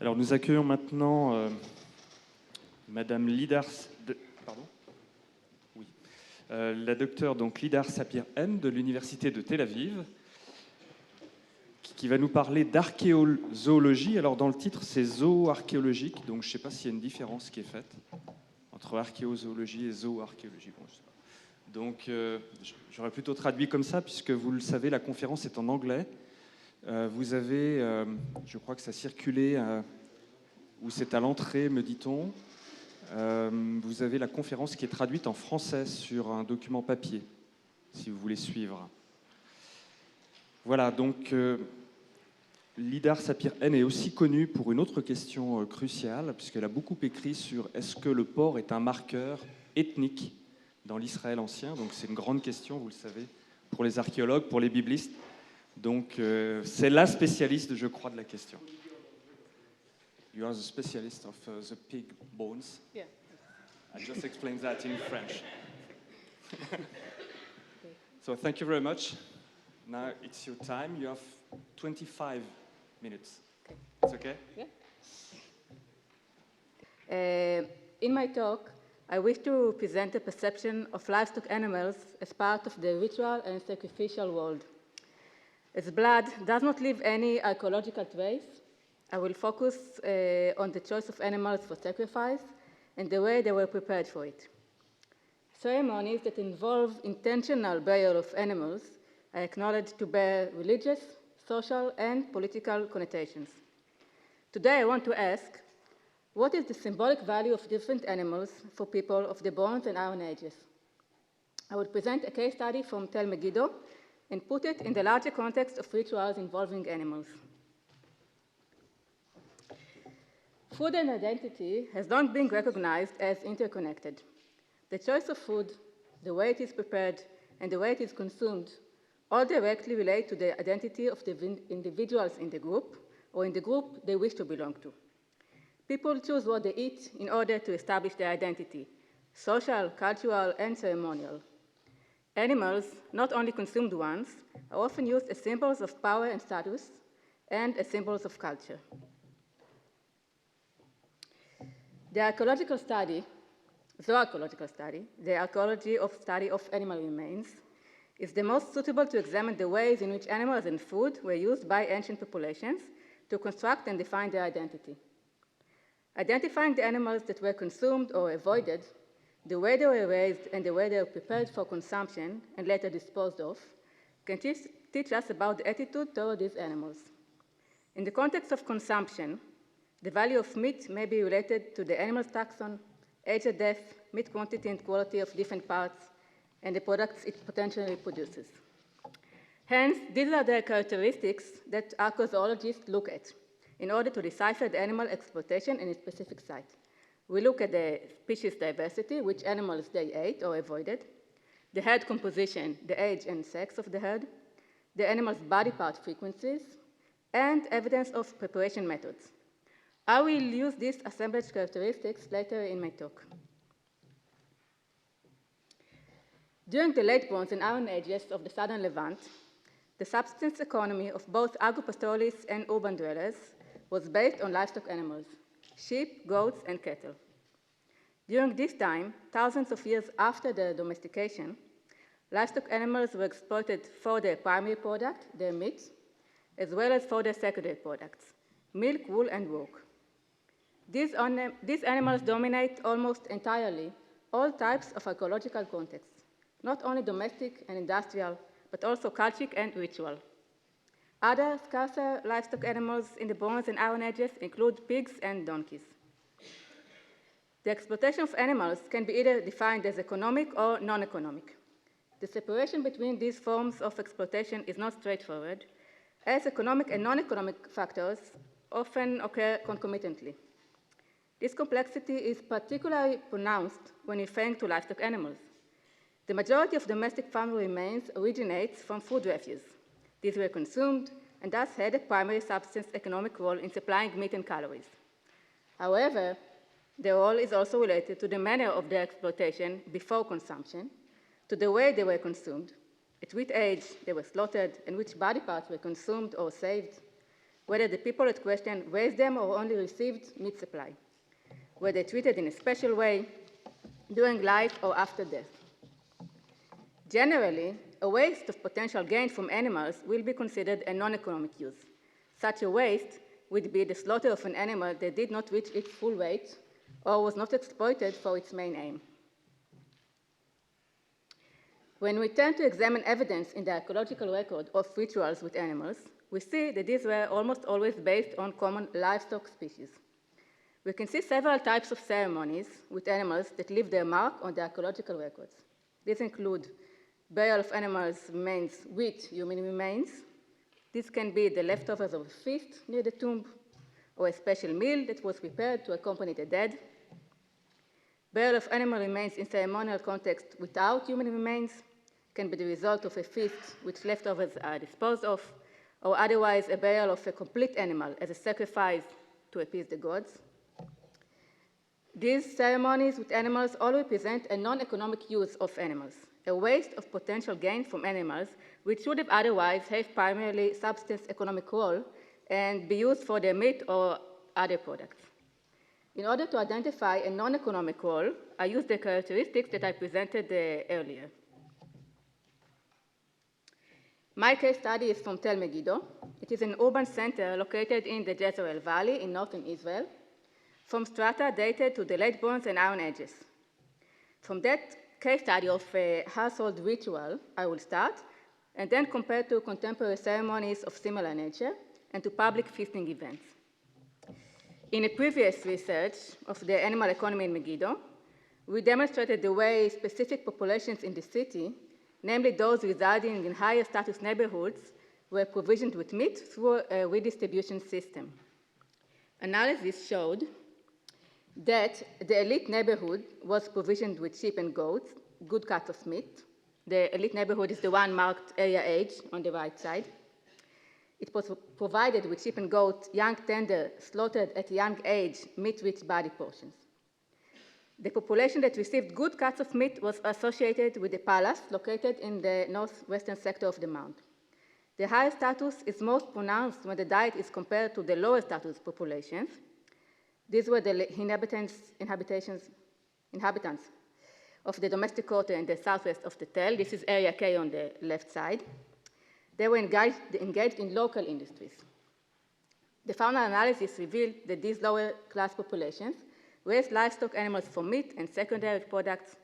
Alors nous accueillons maintenant Madame Lidar, la docteure donc Lidar Sapir de l'Université de Tel Aviv, qui va nous parler d'archéozoologie. Alors dans le titre c'est zoo-archéologique, donc je ne sais pas s'il y a une différence qui est faite entre archéozoologie et zoo-archéologie. Bon, je sais pas. Donc j'aurais plutôt traduit comme ça, puisque vous le savez, la conférence est en anglais. Vous avez, je crois que ça circulait, ou c'est à l'entrée, me dit-on. Vous avez la conférence qui est traduite en français sur un document papier, si vous voulez suivre. Voilà, donc Lidar Sapir est aussi connue pour une autre question cruciale, puisqu'elle a beaucoup écrit sur est-ce que le porc est un marqueur ethnique dans l'Israël ancien. Donc c'est une grande question, vous le savez, pour les archéologues, pour les biblistes. Donc c'est la spécialiste, je crois, de la question. You are the specialist of the pig bones. Yeah. I just explained that in French. So thank you very much. Now it's your time. You have 25 minutes. Okay. It's okay? Yeah. In my talk, I wish to present a perception of livestock animals as part of the ritual and sacrificial world. As blood does not leave any archaeological trace, I will focus on the choice of animals for sacrifice and the way they were prepared for it. Ceremonies that involve intentional burial of animals are acknowledged to bear religious, social, and political connotations. Today I want to ask, what is the symbolic value of different animals for people of the Bronze and Iron Ages? I will present a case study from Tel Megiddo and put it in the larger context of rituals involving animals. Food and identity has long been recognized as interconnected. The choice of food, the way it is prepared, and the way it is consumed all directly relate to the identity of the individuals in the group or in the group they wish to belong to. People choose what they eat in order to establish their identity, social, cultural, and ceremonial. Animals, not only consumed ones, are often used as symbols of power and status and as symbols of culture. The archaeological study, zoo-archéologique study, the archaeology of study of animal remains, is the most suitable to examine the ways in which animals and food were used by ancient populations to construct and define their identity. Identifying the animals that were consumed or avoided, the way they were raised and the way they were prepared for consumption and later disposed of, can teach us about the attitude toward these animals. In the context of consumption, the value of meat may be related to the animal's taxon, age at death, meat quantity and quality of different parts, and the products it potentially produces. Hence, these are the characteristics that archaeologists look at in order to decipher the animal exploitation in a specific site. We look at the species diversity, which animals they ate or avoided, the herd composition, the age and sex of the herd, the animal's body part frequencies, and evidence of preparation methods. I will use these assemblage characteristics later in my talk. During the late Bronze and Iron Ages of the southern Levant, the subsistence economy of both agropastoralists and urban dwellers was based on livestock animals, sheep, goats, and cattle. During this time, thousands of years after their domestication, livestock animals were exploited for their primary product, their meat, as well as for their secondary products, milk, wool, and work. These animals dominate almost entirely all types of archaeological contexts, not only domestic and industrial, but also cultic and ritual. Other scarcer livestock animals in the Bronze and Iron Ages include pigs and donkeys. The exploitation of animals can be either defined as economic or non-economic. The separation between these forms of exploitation is not straightforward, as economic and non-economic factors often occur concomitantly. This complexity is particularly pronounced when referring to livestock animals. The majority of domestic farm remains originates from food refuse. These were consumed and thus had a primary subsistence economic role in supplying meat and calories. However, their role is also related to the manner of their exploitation before consumption, to the way they were consumed, at which age they were slaughtered, and which body parts were consumed or saved, whether the people at question raised them or only received meat supply, were they treated in a special way during life or after death. Generally, a waste of potential gain from animals will be considered a non-economic use. Such a waste would be the slaughter of an animal that did not reach its full weight or was not exploited for its main aim. When we turn to examine evidence in the archaeological record of rituals with animals, we see that these were almost always based on common livestock species. We can see several types of ceremonies with animals that leave their mark on the archaeological records. These include burial of animals' remains with human remains. This can be the leftovers of a feast near the tomb, or a special meal that was prepared to accompany the dead. Burial of animal remains in ceremonial context without human remains can be the result of a feast which leftovers are disposed of, or otherwise a burial of a complete animal as a sacrifice to appease the gods. These ceremonies with animals all represent a non-economic use of animals, a waste of potential gain from animals which should have otherwise have primarily subsistence economic role and be used for their meat or other products. In order to identify a non-economic role, I used the characteristics that I presented earlier. My case study is from Tel Megiddo. It is an urban center located in the Jezreel Valley in northern Israel, from strata dated to the late Bronze and Iron Ages. From that case study of a household ritual, I will start, and then compare to contemporary ceremonies of similar nature and to public feasting events. In a previous research of the animal economy in Megiddo, we demonstrated the way specific populations in the city, namely those residing in higher status neighborhoods, were provisioned with meat through a redistribution system. Analysis showed that the elite neighborhood was provisioned with sheep and goats, good cuts of meat. The elite neighborhood is the one marked area age on the right side. It was provided with sheep and goat, young tender, slaughtered at a young age, meat-rich body portions. The population that received good cuts of meat was associated with the palace located in the northwestern sector of the mount. The higher status is most pronounced when the diet is compared to the lower status populations. These were the inhabitants of the domestic quarter in the southwest of the Tel. This is area K on the left side. They were engaged in local industries. The faunal analysis revealed that these lower class populations raised livestock animals for meat and secondary products,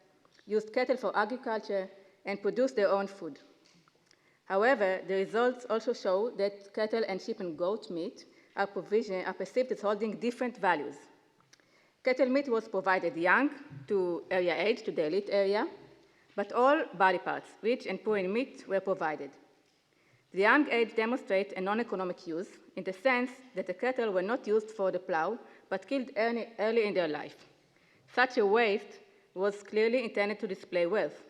used cattle for agriculture, and produced their own food. However, the results also show that cattle and sheep and goat meat are perceived as holding different values. Cattle meat was provided young to area age, to the elite area, but all body parts, rich and poor in meat, were provided. The young age demonstrates a non-economic use in the sense that the cattle were not used for the plow, but killed early in their life. Such a waste was clearly intended to display wealth.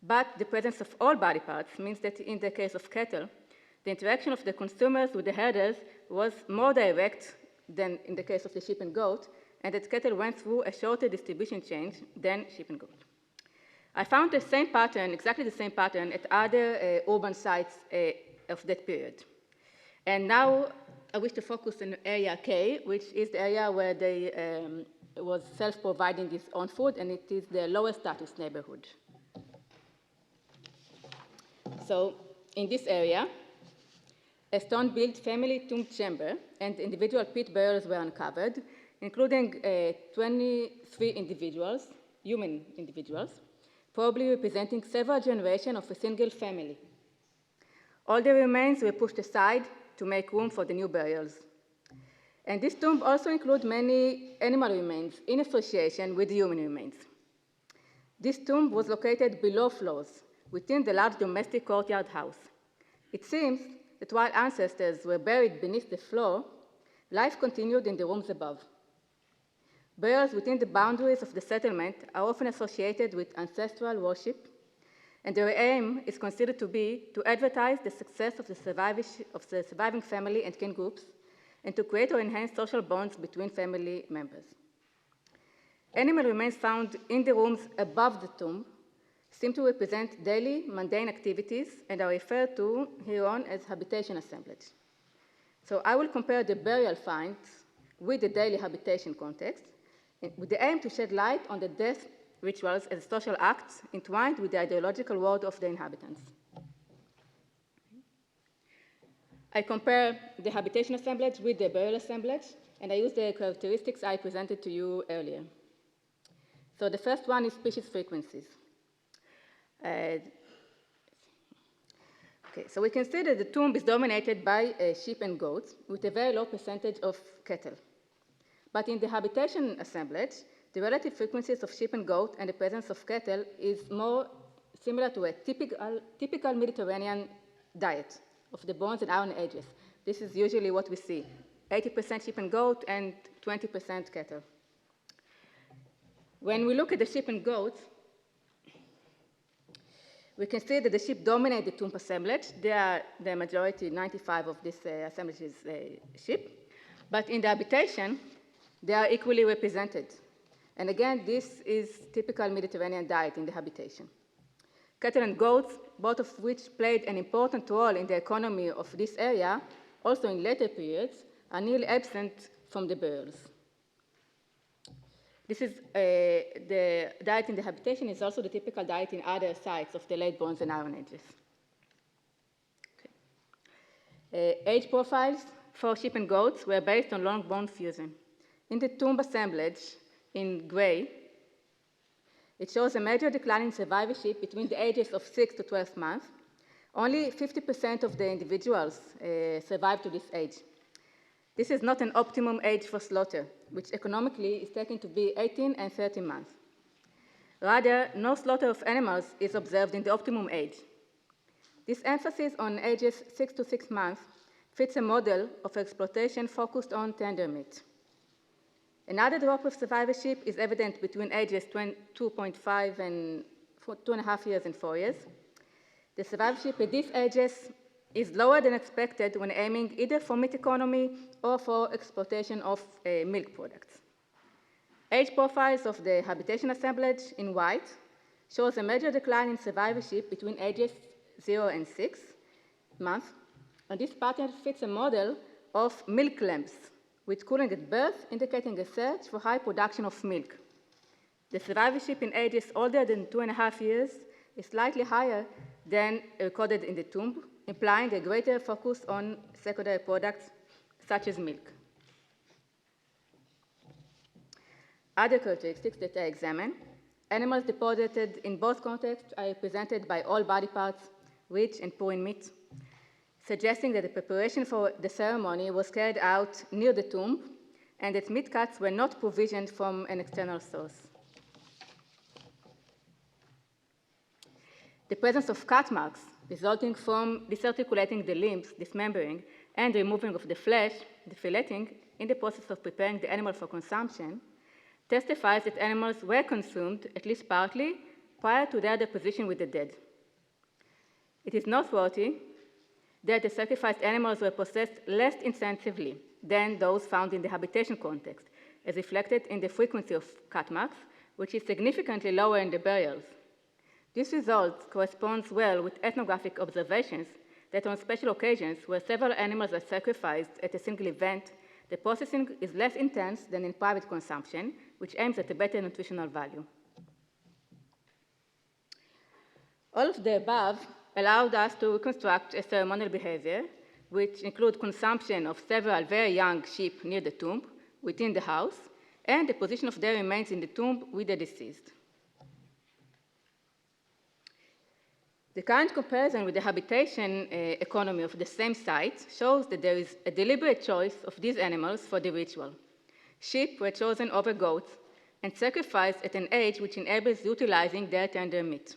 But the presence of all body parts means that in the case of cattle, the interaction of the consumers with the herders was more direct than in the case of the sheep and goat, and that cattle went through a shorter distribution chain than sheep and goat. I found the same pattern, exactly the same pattern, at other urban sites of that period. And now I wish to focus on area K, which is the area where they was self-providing its own food, and it is the lower status neighborhood. So in this area, a stone-built family tomb chamber and individual pit burials were uncovered, including 23 individuals, human individuals, probably representing several generations of a single family. All the remains were pushed aside to make room for the new burials. And this tomb also includes many animal remains in association with the human remains. This tomb was located below floors, within the large domestic courtyard house. It seems that while ancestors were buried beneath the floor, life continued in the rooms above. Burials within the boundaries of the settlement are often associated with ancestral worship, and their aim is considered to be to advertise the success of the surviving family and kin groups, and to create or enhance social bonds between family members. Animal remains found in the rooms above the tomb seem to represent daily mundane activities and are referred to hereon as habitation assemblage. So I will compare the burial finds with the daily habitation context, with the aim to shed light on the death rituals as social acts entwined with the ideological world of the inhabitants. I compare the habitation assemblage with the burial assemblage, and I use the characteristics I presented to you earlier. So the first one is species frequencies. So we can see that the tomb is dominated by sheep and goats with a very low percentage of cattle. But in the habitation assemblage, the relative frequencies of sheep and goat and the presence of cattle is more similar to a typical Mediterranean diet of the Bronze and Iron Ages. This is usually what we see, 80% sheep and goat and 20% cattle. When we look at the sheep and goats, we can see that the sheep dominate the tomb assemblage. They are the majority, 95 of this assemblage is sheep. But in the habitation, they are equally represented. And again, this is typical Mediterranean diet in the habitation. Cattle and goats, both of which played an important role in the economy of this area, also in later periods, are nearly absent from the burials. This is the diet in the habitation is also the typical diet in other sites of the late Bronze and Iron Ages. Okay. Age profiles for sheep and goats were based on long bone fusion. In the tomb assemblage in gray, it shows a major decline in survivorship between the ages of 6 to 12 months. Only 50% of the individuals survive to this age. This is not an optimum age for slaughter, which economically is taken to be 18 and 30 months. Rather, no slaughter of animals is observed in the optimum age. This emphasis on ages 6 to 6 months fits a model of exploitation focused on tender meat. Another drop of survivorship is evident between ages 2.5 and 2.5 years and 4 years. The survivorship at these ages is lower than expected when aiming either for meat economy or for exploitation of milk products. Age profiles of the habitation assemblage in white shows a major decline in survivorship between ages 0 and 6 months, and this pattern fits a model of milk lamps, with cooling at birth indicating a search for high production of milk. The survivorship in ages older than 2.5 years is slightly higher than recorded in the tomb, implying a greater focus on secondary products such as milk. Other characteristics that I examine: animals deposited in both contexts are represented by all body parts, rich and poor in meat, suggesting that the preparation for the ceremony was carried out near the tomb and that meat cuts were not provisioned from an external source. The presence of cut marks resulting from disarticulating the limbs, dismembering, and removing of the flesh, the filleting, in the process of preparing the animal for consumption, testifies that animals were consumed, at least partly, prior to their deposition with the dead. It is noteworthy that the sacrificed animals were processed less intensively than those found in the habitation context, as reflected in the frequency of cut marks, which is significantly lower in the burials. This result corresponds well with ethnographic observations that on special occasions where several animals are sacrificed at a single event, the processing is less intense than in private consumption, which aims at a better nutritional value. All of the above allowed us to reconstruct a ceremonial behavior, which include consumption of several very young sheep near the tomb, within the house, and the position of their remains in the tomb with the deceased. The current comparison with the habitation economy of the same site shows that there is a deliberate choice of these animals for the ritual. Sheep were chosen over goats and sacrificed at an age which enables utilizing their tender meat.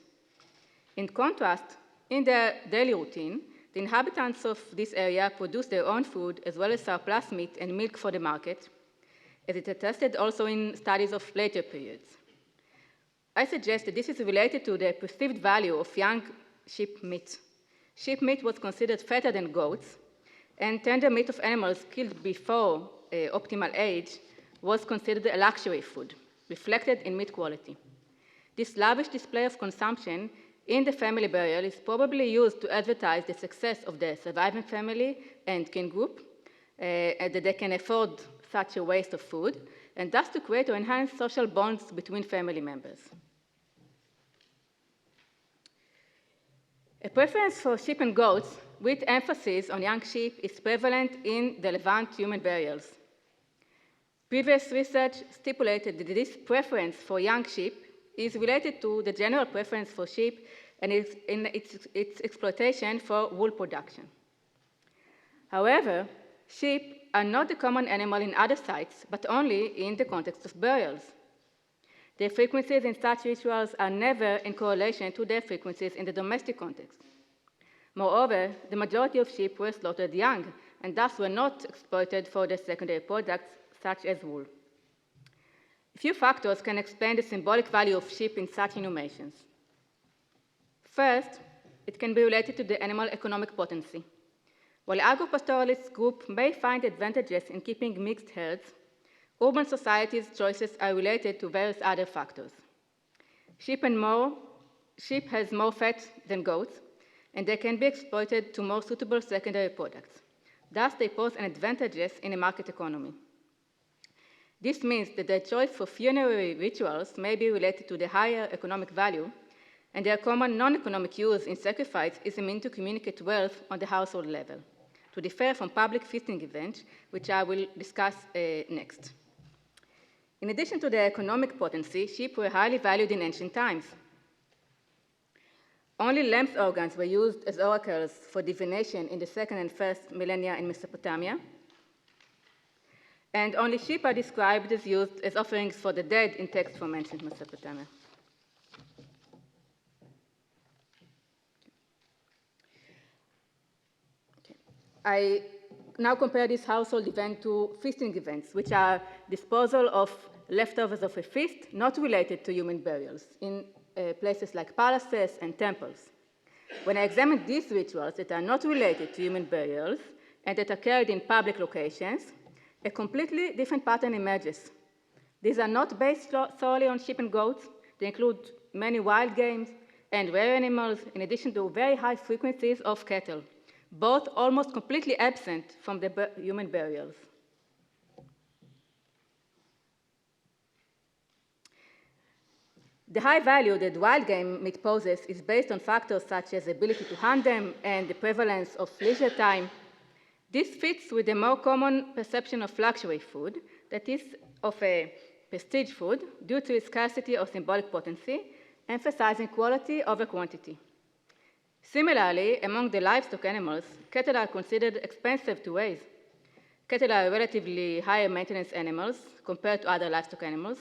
In contrast, in their daily routine, the inhabitants of this area produce their own food as well as surplus meat and milk for the market, as it attested also in studies of later periods. I suggest that this is related to the perceived value of young sheep meat. Sheep meat was considered fatter than goats, and tender meat of animals killed before optimal age was considered a luxury food, reflected in meat quality. This lavish display of consumption in the family burial is probably used to advertise the success of the surviving family and kin group, that they can afford such a waste of food, and thus to create or enhance social bonds between family members. A preference for sheep and goats with emphasis on young sheep is prevalent in the Levant human burials. Previous research stipulated that this preference for young sheep is related to the general preference for sheep and its exploitation for wool production. However, sheep are not the common animal in other sites, but only in the context of burials. Their frequencies in such rituals are never in correlation to their frequencies in the domestic context. Moreover, the majority of sheep were slaughtered young, and thus were not exploited for their secondary products, such as wool. A few factors can explain the symbolic value of sheep in such inhumations. First, it can be related to the animal economic potency. While agro-pastoralist groups may find advantages in keeping mixed herds, urban societies' choices are related to various other factors. Sheep has more fat than goats, and they can be exploited to more suitable secondary products. Thus, they pose an advantages in a market economy. This means that their choice for funerary rituals may be related to the higher economic value, and their common non-economic use in sacrifice is a means to communicate wealth on the household level, to differ from public feasting events, which I will discuss next. In addition to their economic potency, sheep were highly valued in ancient times. Only lamb's organs were used as oracles for divination in the 2nd and 1st millennia in Mesopotamia, and only sheep are described as used as offerings for the dead in texts from ancient Mesopotamia. I now compare this household event to feasting events, which are disposal of leftovers of a feast not related to human burials in places like palaces and temples. When I examine these rituals that are not related to human burials and that are carried in public locations, a completely different pattern emerges. These are not based solely on sheep and goats. They include many wild games and rare animals, in addition to very high frequencies of cattle, both almost completely absent from the human burials. The high value that wild game meat poses is based on factors such as the ability to hunt them and the prevalence of leisure time. This fits with the more common perception of luxury food, that is, of a prestige food, due to its scarcity or symbolic potency, emphasizing quality over quantity. Similarly, among the livestock animals, cattle are considered expensive to raise. Cattle are relatively higher maintenance animals compared to other livestock animals,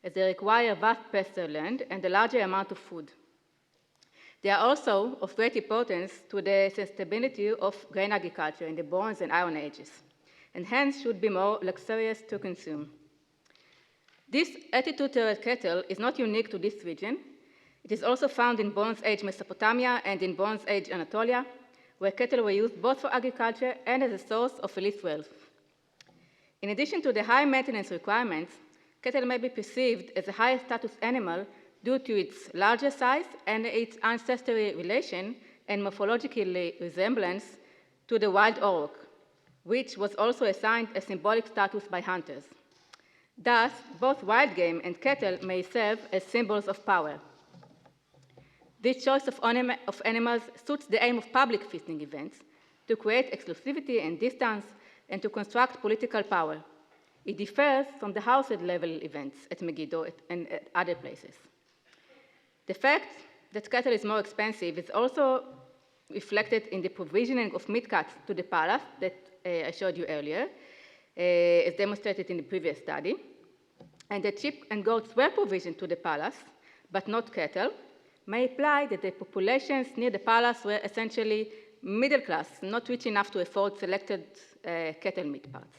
as they require vast pasture land and a larger amount of food. They are also of great importance to the sustainability of grain agriculture in the Bronze and Iron Ages, and hence should be more luxurious to consume. This attitude toward cattle is not unique to this region. It is also found in Bronze Age Mesopotamia and in Bronze Age Anatolia, where cattle were used both for agriculture and as a source of illicit wealth. In addition to the high maintenance requirements, cattle may be perceived as a higher status animal due to its larger size and its ancestry relation and morphological resemblance to the wild auroch, which was also assigned a symbolic status by hunters. Thus, both wild game and cattle may serve as symbols of power. This choice of animals suits the aim of public feasting events to create exclusivity and distance and to construct political power. It differs from the household level events at Megiddo and at other places. The fact that cattle is more expensive is also reflected in the provisioning of meat cuts to the palace that I showed you earlier, as demonstrated in the previous study. And that sheep and goats were provisioned to the palace, but not cattle, may imply that the populations near the palace were essentially middle class, not rich enough to afford selected cattle meat parts.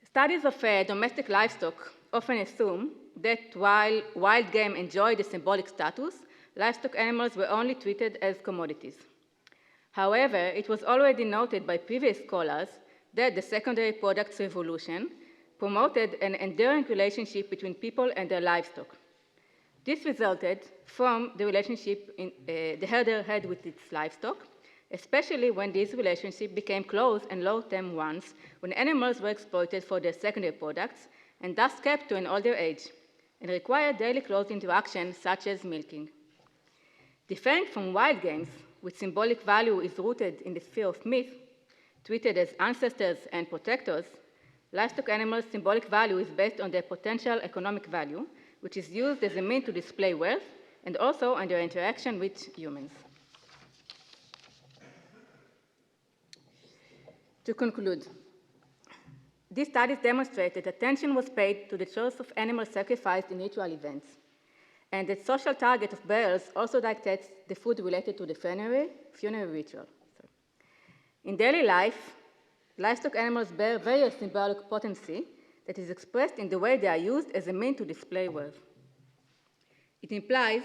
Studies of domestic livestock often assume that while wild game enjoyed a symbolic status, livestock animals were only treated as commodities. However, it was already noted by previous scholars that the secondary products revolution promoted an enduring relationship between people and their livestock. This resulted from the relationship the herder had with its livestock especially when these relationships became close and long-term ones, when animals were exploited for their secondary products and thus kept to an older age, and required daily close interaction such as milking. Different from wild games, which symbolic value is rooted in the sphere of myth, treated as ancestors and protectors, livestock animals' symbolic value is based on their potential economic value, which is used as a means to display wealth and also on their interaction with humans. To conclude, these studies demonstrate that attention was paid to the choice of animals sacrificed in ritual events, and that social target of burials also dictates the food related to the funerary ritual. In daily life, livestock animals bear various symbolic potency that is expressed in the way they are used as a means to display wealth. It implies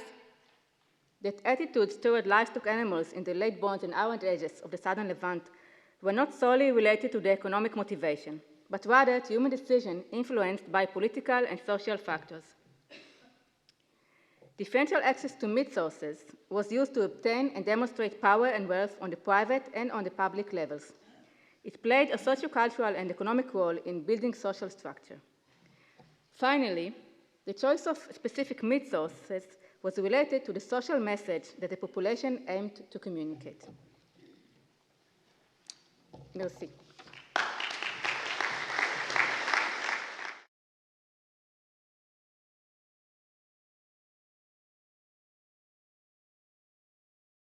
that attitudes toward livestock animals in the late Bronze and Iron Ages of the Southern Levant were not solely related to the economic motivation, but rather to human decision influenced by political and social factors. Differential access to meat sources was used to obtain and demonstrate power and wealth on the private and on the public levels. It played a sociocultural and economic role in building social structure. Finally, the choice of specific meat sources was related to the social message that the population aimed to communicate. Merci.